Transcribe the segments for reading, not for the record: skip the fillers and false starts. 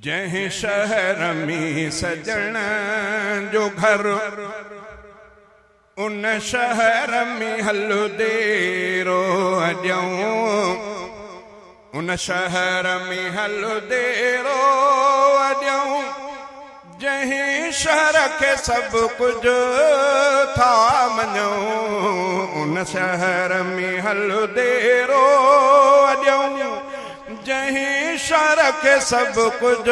जहीं शहर में सजण जो घर उन शहर में हल देरो अॼऊं उन शहर में हल देरो अॼऊं जहीं शहर के सब कुछ था मञूं उन शहर में हल देरो अॼऊं जहीं शहर के सब कुछ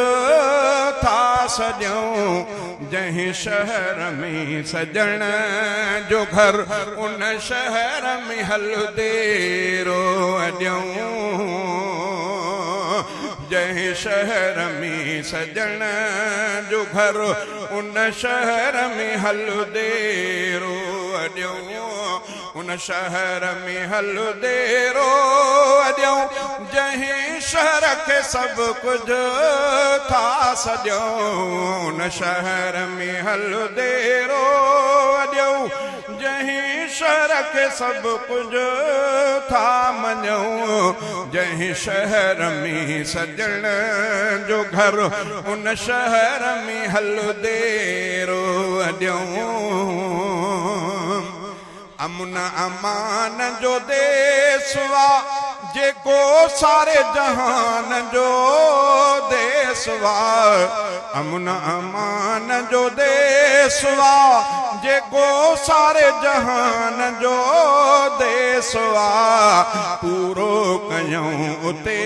था सॼऊं जहीं शहर में सजण जो घर उन शहर में हल देरो अॼऊं जहीं शहर में सजण जो घर उन शहर में हल देरो अॼऊं उन शहर में हल देरो अॼऊं जहीं शहर के सब कुछ था सॼऊं उन शहर में हल देरो अॼऊं जहीं शहर के सब कुछ था मञूं जहीं शहर में सजण जो घर उन शहर में हल देरो अॼऊं अमन अमान जो देसवा जेको सारे जहान जो देसवा अमन अमान जो देसवा जेको सारे जहान जो देसवा पूरो कयूं उते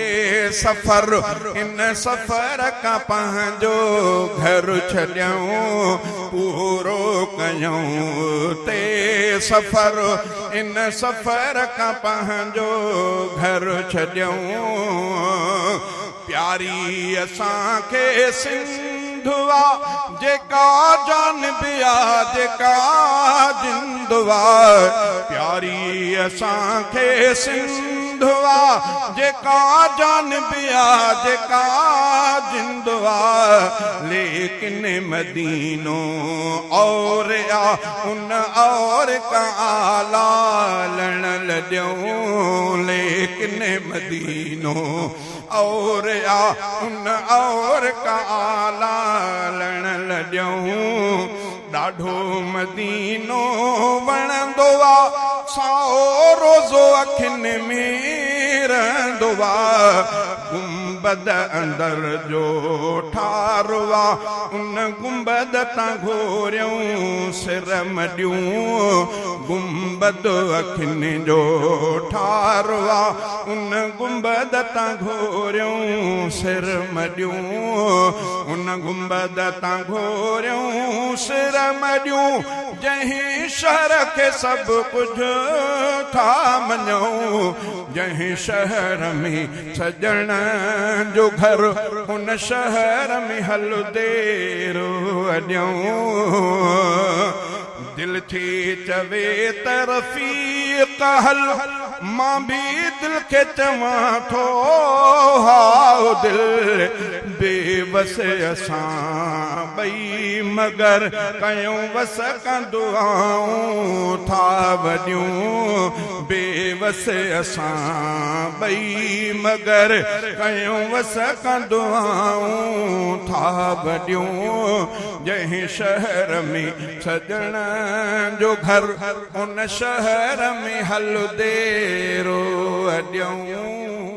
सफ़र इन सफ़र का पंहिंजो घर छॾियूं पूरो कयूं उते सफ़र इन सफ़र का पंहिंजो घर छॾियूं प्यारी असांखे सिंधुआ जेका जानबिया जेका जिंदुआ प्यारी असांखे सिंधुआ जेका जानबिया जेका जिंदुआ लेकिन मदीनो और आ उन और का आला लण लॾियूं लेकिन मदीनो और आ उन और का आला लण लॾियूं ॾाढो मदीनो वणंदो आ साओ रोज़ो अखियुनि में रहंदो आ गुंबद अंदर जो ठारो आ उन गुंबद तां घोरियूं सिर मॾियूं गुंबद अखियुनि जो ठारो आ उन गुंबद तां घोरियूं सिर मॾियूं उन गुंबद तां घोरियूं सिर मॾियूं जहीं शहर के सब कुछ था मञूं जहीं शहर में सजण जो घर उन शहर में हल देरो अॼऊं दिल थी चवे त रफ़ीक हल मां भी दिल के चवां थो हाओ दिल बेबस असां ॿई मगर कयूं वस का दुआऊं था वॾियूं बेबस असां ॿई मगर कयूं वस का दुआऊं था वॾियूं जहीं शहर में सजण जो घर उन शहर में हल देरो अॼऊं।